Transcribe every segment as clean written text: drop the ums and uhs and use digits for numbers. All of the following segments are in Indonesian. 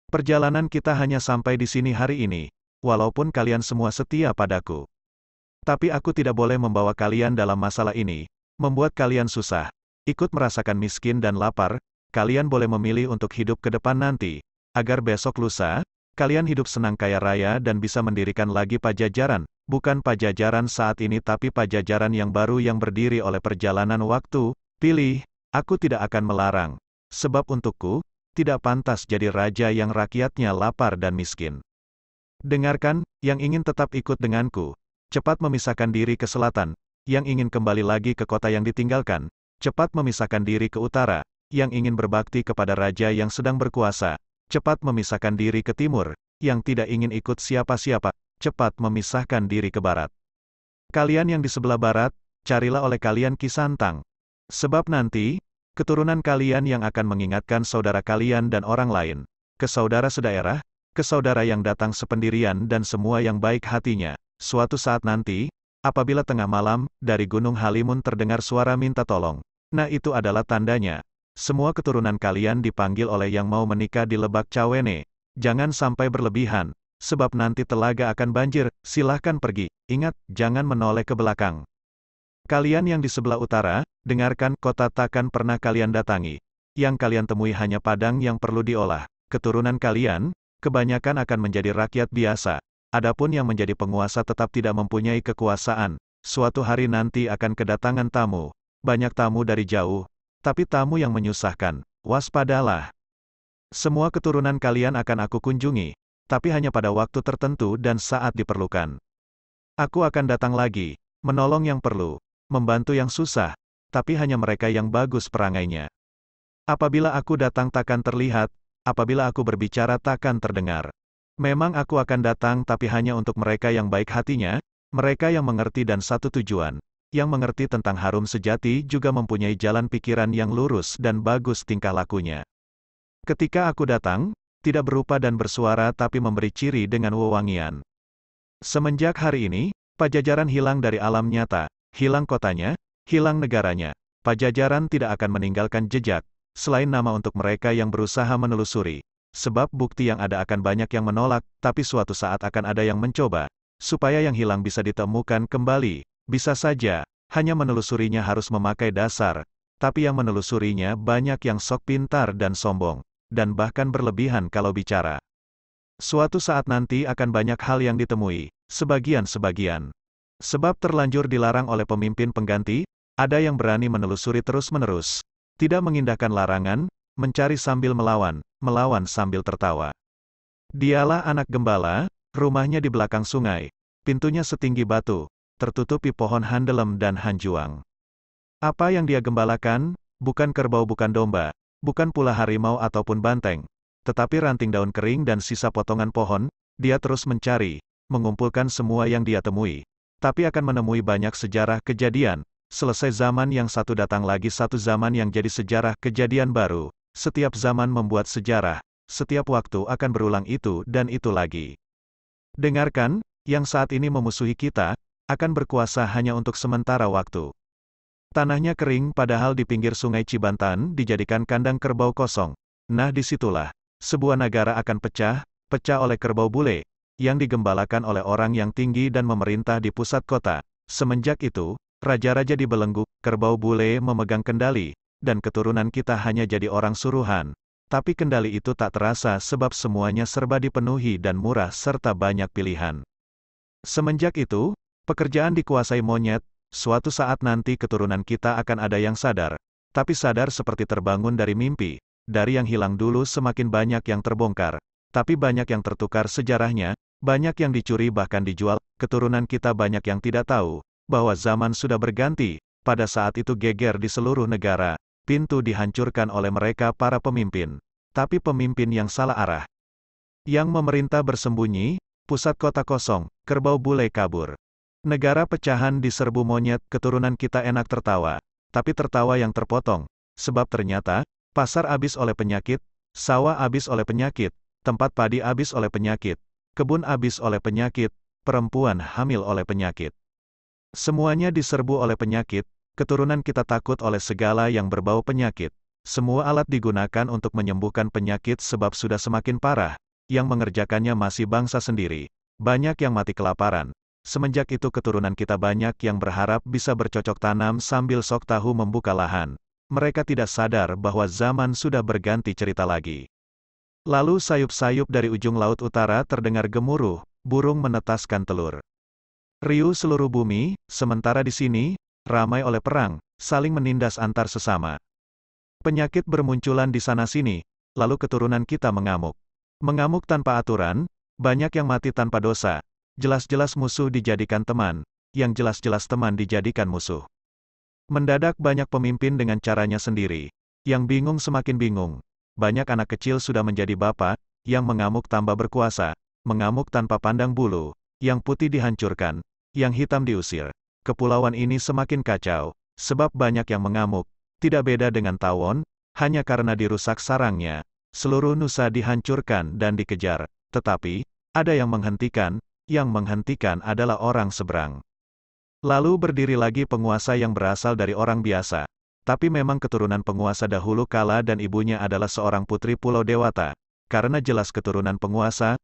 Perjalanan kita hanya sampai di sini hari ini, walaupun kalian semua setia padaku. Tapi aku tidak boleh membawa kalian dalam masalah ini, membuat kalian susah, ikut merasakan miskin dan lapar. Kalian boleh memilih untuk hidup ke depan nanti, agar besok lusa, kalian hidup senang kaya raya dan bisa mendirikan lagi Pajajaran, bukan Pajajaran saat ini tapi Pajajaran yang baru yang berdiri oleh perjalanan waktu. Pilih, aku tidak akan melarang, sebab untukku, tidak pantas jadi raja yang rakyatnya lapar dan miskin. Dengarkan, yang ingin tetap ikut denganku, cepat memisahkan diri ke selatan, yang ingin kembali lagi ke kota yang ditinggalkan, cepat memisahkan diri ke utara, yang ingin berbakti kepada raja yang sedang berkuasa, cepat memisahkan diri ke timur, yang tidak ingin ikut siapa-siapa, cepat memisahkan diri ke barat. Kalian yang di sebelah barat, carilah oleh kalian Ki Santang. Sebab nanti, keturunan kalian yang akan mengingatkan saudara kalian dan orang lain, ke saudara sedaerah, ke saudara yang datang sependirian dan semua yang baik hatinya, suatu saat nanti, apabila tengah malam, dari Gunung Halimun terdengar suara minta tolong. Nah itu adalah tandanya. Semua keturunan kalian dipanggil oleh yang mau menikah di Lebak Cawene. Jangan sampai berlebihan, sebab nanti telaga akan banjir. Silahkan pergi. Ingat, jangan menoleh ke belakang. Kalian yang di sebelah utara, dengarkan, kota takkan pernah kalian datangi. Yang kalian temui hanya padang yang perlu diolah. Keturunan kalian, kebanyakan akan menjadi rakyat biasa. Adapun yang menjadi penguasa tetap tidak mempunyai kekuasaan. Suatu hari nanti akan kedatangan tamu. Banyak tamu dari jauh. Tapi tamu yang menyusahkan, waspadalah. Semua keturunan kalian akan aku kunjungi, tapi hanya pada waktu tertentu dan saat diperlukan. Aku akan datang lagi, menolong yang perlu, membantu yang susah, tapi hanya mereka yang bagus perangainya. Apabila aku datang takkan terlihat, apabila aku berbicara takkan terdengar. Memang aku akan datang tapi hanya untuk mereka yang baik hatinya, mereka yang mengerti dan satu tujuan. Yang mengerti tentang harum sejati juga mempunyai jalan pikiran yang lurus dan bagus tingkah lakunya. Ketika aku datang, tidak berupa dan bersuara tapi memberi ciri dengan wewangian. Semenjak hari ini, Pajajaran hilang dari alam nyata, hilang kotanya, hilang negaranya. Pajajaran tidak akan meninggalkan jejak, selain nama untuk mereka yang berusaha menelusuri. Sebab bukti yang ada akan banyak yang menolak, tapi suatu saat akan ada yang mencoba, supaya yang hilang bisa ditemukan kembali. Bisa saja, hanya menelusurinya harus memakai dasar, tapi yang menelusurinya banyak yang sok pintar dan sombong, dan bahkan berlebihan kalau bicara. Suatu saat nanti akan banyak hal yang ditemui, sebagian-sebagian. Sebab terlanjur dilarang oleh pemimpin pengganti, ada yang berani menelusuri terus-menerus. Tidak mengindahkan larangan, mencari sambil melawan, melawan sambil tertawa. Dialah anak gembala, rumahnya di belakang sungai, pintunya setinggi batu, tertutupi pohon handelem dan hanjuang. Apa yang dia gembalakan, bukan kerbau bukan domba, bukan pula harimau ataupun banteng, tetapi ranting daun kering dan sisa potongan pohon. Dia terus mencari, mengumpulkan semua yang dia temui. Tapi akan menemui banyak sejarah kejadian, selesai zaman yang satu datang lagi satu zaman yang jadi sejarah kejadian baru, setiap zaman membuat sejarah, setiap waktu akan berulang itu dan itu lagi. Dengarkan, yang saat ini memusuhi kita, akan berkuasa hanya untuk sementara waktu. Tanahnya kering padahal di pinggir sungai Cibantan dijadikan kandang kerbau kosong. Nah disitulah, sebuah negara akan pecah, pecah oleh kerbau bule, yang digembalakan oleh orang yang tinggi dan memerintah di pusat kota. Semenjak itu, raja-raja dibelenggu, kerbau bule memegang kendali, dan keturunan kita hanya jadi orang suruhan. Tapi kendali itu tak terasa sebab semuanya serba dipenuhi dan murah serta banyak pilihan. Semenjak itu, pekerjaan dikuasai monyet. Suatu saat nanti keturunan kita akan ada yang sadar, tapi sadar seperti terbangun dari mimpi. Dari yang hilang dulu semakin banyak yang terbongkar, tapi banyak yang tertukar sejarahnya, banyak yang dicuri bahkan dijual. Keturunan kita banyak yang tidak tahu, bahwa zaman sudah berganti. Pada saat itu geger di seluruh negara, pintu dihancurkan oleh mereka para pemimpin. Tapi pemimpin yang salah arah. Yang memerintah bersembunyi, pusat kota kosong, kerbau bule kabur. Negara pecahan diserbu monyet, keturunan kita enak tertawa. Tapi tertawa yang terpotong, sebab ternyata, pasar habis oleh penyakit, sawah habis oleh penyakit, tempat padi habis oleh penyakit, kebun habis oleh penyakit, perempuan hamil oleh penyakit. Semuanya diserbu oleh penyakit, keturunan kita takut oleh segala yang berbau penyakit. Semua alat digunakan untuk menyembuhkan penyakit sebab sudah semakin parah. Yang mengerjakannya masih bangsa sendiri. Banyak yang mati kelaparan. Semenjak itu keturunan kita banyak yang berharap bisa bercocok tanam sambil sok tahu membuka lahan. Mereka tidak sadar bahwa zaman sudah berganti cerita lagi. Lalu sayup-sayup dari ujung laut utara terdengar gemuruh, burung menetaskan telur. Riuh seluruh bumi, sementara di sini, ramai oleh perang, saling menindas antar sesama. Penyakit bermunculan di sana-sini, lalu keturunan kita mengamuk. Mengamuk tanpa aturan, banyak yang mati tanpa dosa. Jelas-jelas musuh dijadikan teman, yang jelas-jelas teman dijadikan musuh. Mendadak banyak pemimpin dengan caranya sendiri. Yang bingung semakin bingung. Banyak anak kecil sudah menjadi bapak, yang mengamuk tambah berkuasa, mengamuk tanpa pandang bulu, yang putih dihancurkan, yang hitam diusir. Kepulauan ini semakin kacau, sebab banyak yang mengamuk. Tidak beda dengan tawon, hanya karena dirusak sarangnya, seluruh nusa dihancurkan dan dikejar. Tetapi, ada yang menghentikan adalah orang seberang. Lalu berdiri lagi penguasa yang berasal dari orang biasa. Tapi memang keturunan penguasa dahulu kala dan ibunya adalah seorang putri Pulau Dewata. Karena jelas keturunan penguasa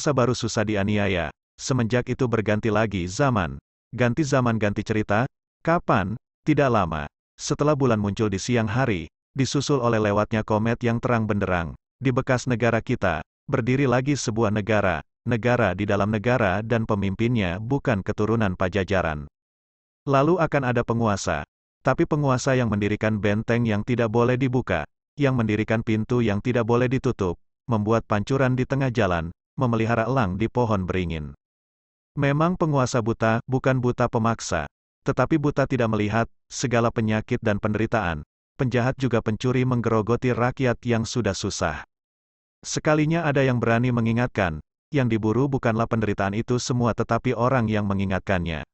baru susah dianiaya. Semenjak itu berganti lagi zaman. Ganti zaman ganti cerita, kapan? Tidak lama. Setelah bulan muncul di siang hari, disusul oleh lewatnya komet yang terang benderang, di bekas negara kita, berdiri lagi sebuah negara, negara di dalam negara dan pemimpinnya bukan keturunan Pajajaran. Lalu akan ada penguasa, tapi penguasa yang mendirikan benteng yang tidak boleh dibuka, yang mendirikan pintu yang tidak boleh ditutup, membuat pancuran di tengah jalan, memelihara elang di pohon beringin. Memang penguasa buta, bukan buta pemaksa. Tetapi buta tidak melihat, segala penyakit dan penderitaan. Penjahat juga pencuri menggerogoti rakyat yang sudah susah. Sekalinya ada yang berani mengingatkan, yang diburu bukanlah penderitaan itu semua tetapi orang yang mengingatkannya.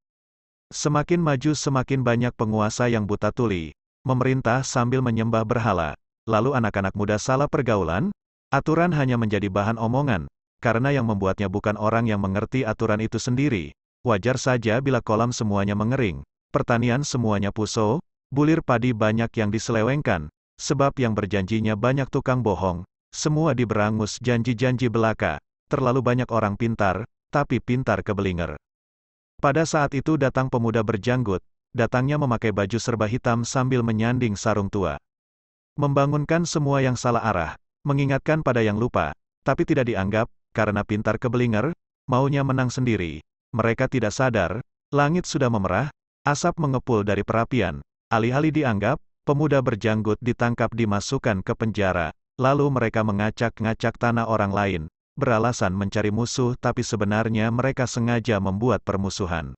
Semakin maju semakin banyak penguasa yang buta tuli, memerintah sambil menyembah berhala. Lalu anak-anak muda salah pergaulan, aturan hanya menjadi bahan omongan, karena yang membuatnya bukan orang yang mengerti aturan itu sendiri. Wajar saja bila kolam semuanya mengering, pertanian semuanya puso, bulir padi banyak yang diselewengkan, sebab yang berjanjinya banyak tukang bohong, semua diberangus janji-janji belaka, terlalu banyak orang pintar, tapi pintar kebelinger. Pada saat itu datang pemuda berjanggut, datangnya memakai baju serba hitam sambil menyanding sarung tua. Membangunkan semua yang salah arah, mengingatkan pada yang lupa, tapi tidak dianggap, karena pintar kebelinger, maunya menang sendiri. Mereka tidak sadar, langit sudah memerah, asap mengepul dari perapian. Alih-alih dianggap, pemuda berjanggut ditangkap dimasukkan ke penjara, lalu mereka mengacak-ngacak tanah orang lain, beralasan mencari musuh tapi sebenarnya mereka sengaja membuat permusuhan.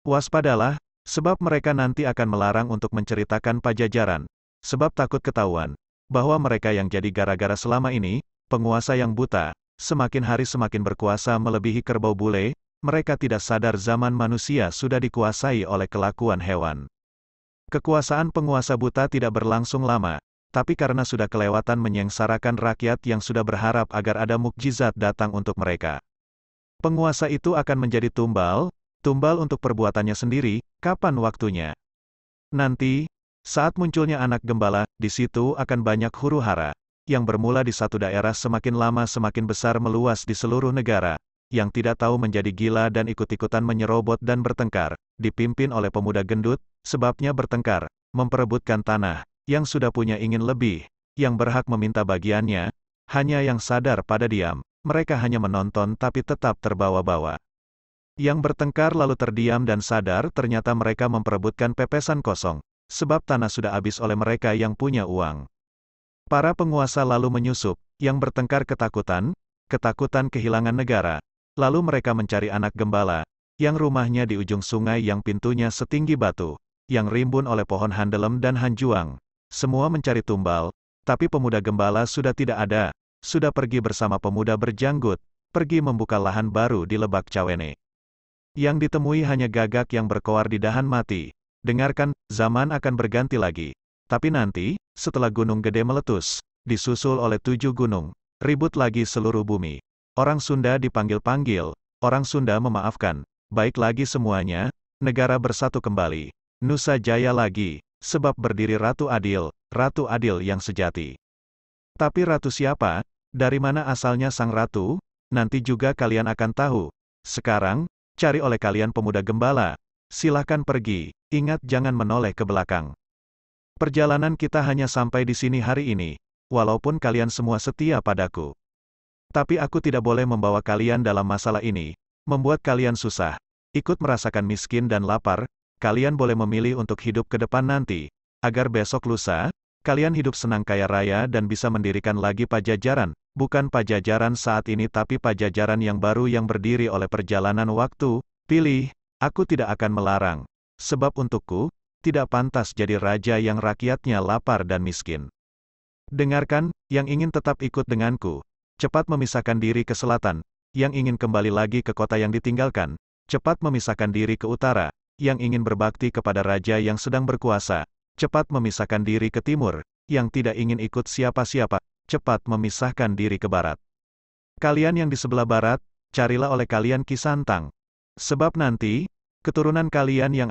Waspadalah, sebab mereka nanti akan melarang untuk menceritakan Pajajaran, sebab takut ketahuan, bahwa mereka yang jadi gara-gara selama ini, penguasa yang buta, semakin hari semakin berkuasa melebihi kerbau bule. Mereka tidak sadar zaman manusia sudah dikuasai oleh kelakuan hewan. Kekuasaan penguasa buta tidak berlangsung lama, tapi karena sudah kelewatan menyengsarakan rakyat yang sudah berharap agar ada mukjizat datang untuk mereka. Penguasa itu akan menjadi tumbal untuk perbuatannya sendiri, kapan waktunya? Nanti, saat munculnya anak gembala, di situ akan banyak huru-hara, yang bermula di satu daerah semakin lama semakin besar meluas di seluruh negara. Yang tidak tahu menjadi gila dan ikut-ikutan menyerobot dan bertengkar, dipimpin oleh pemuda gendut, sebabnya bertengkar, memperebutkan tanah, yang sudah punya ingin lebih, yang berhak meminta bagiannya, hanya yang sadar pada diam, mereka hanya menonton tapi tetap terbawa-bawa. Yang bertengkar lalu terdiam dan sadar ternyata mereka memperebutkan pepesan kosong, sebab tanah sudah habis oleh mereka yang punya uang. Para penguasa lalu menyusup, yang bertengkar ketakutan kehilangan negara. Lalu mereka mencari anak gembala, yang rumahnya di ujung sungai yang pintunya setinggi batu, yang rimbun oleh pohon handelem dan hanjuang. Semua mencari tumbal, tapi pemuda gembala sudah tidak ada, sudah pergi bersama pemuda berjanggut, pergi membuka lahan baru di Lebak Cawene. Yang ditemui hanya gagak yang berkoar di dahan mati. Dengarkan, zaman akan berganti lagi. Tapi nanti, setelah gunung gede meletus, disusul oleh 7 gunung, ribut lagi seluruh bumi. Orang Sunda dipanggil-panggil, orang Sunda memaafkan, baik lagi semuanya, negara bersatu kembali. Nusa Jaya lagi, sebab berdiri Ratu Adil, ratu adil yang sejati. Tapi ratu siapa? Dari mana asalnya sang ratu? Nanti juga kalian akan tahu. Sekarang, cari oleh kalian pemuda gembala. Silahkan pergi, ingat jangan menoleh ke belakang. Perjalanan kita hanya sampai di sini hari ini, walaupun kalian semua setia padaku. Tapi aku tidak boleh membawa kalian dalam masalah ini, membuat kalian susah, ikut merasakan miskin dan lapar. Kalian boleh memilih untuk hidup ke depan nanti, agar besok lusa, kalian hidup senang kaya raya dan bisa mendirikan lagi Pajajaran, bukan Pajajaran saat ini tapi Pajajaran yang baru yang berdiri oleh perjalanan waktu. Pilih, aku tidak akan melarang, sebab untukku, tidak pantas jadi raja yang rakyatnya lapar dan miskin. Dengarkan, yang ingin tetap ikut denganku, cepat memisahkan diri ke selatan, yang ingin kembali lagi ke kota yang ditinggalkan, cepat memisahkan diri ke utara, yang ingin berbakti kepada raja yang sedang berkuasa, cepat memisahkan diri ke timur, yang tidak ingin ikut siapa-siapa, cepat memisahkan diri ke barat. Kalian yang di sebelah barat, carilah oleh kalian Ki Santang. Sebab nanti, keturunan kalian yang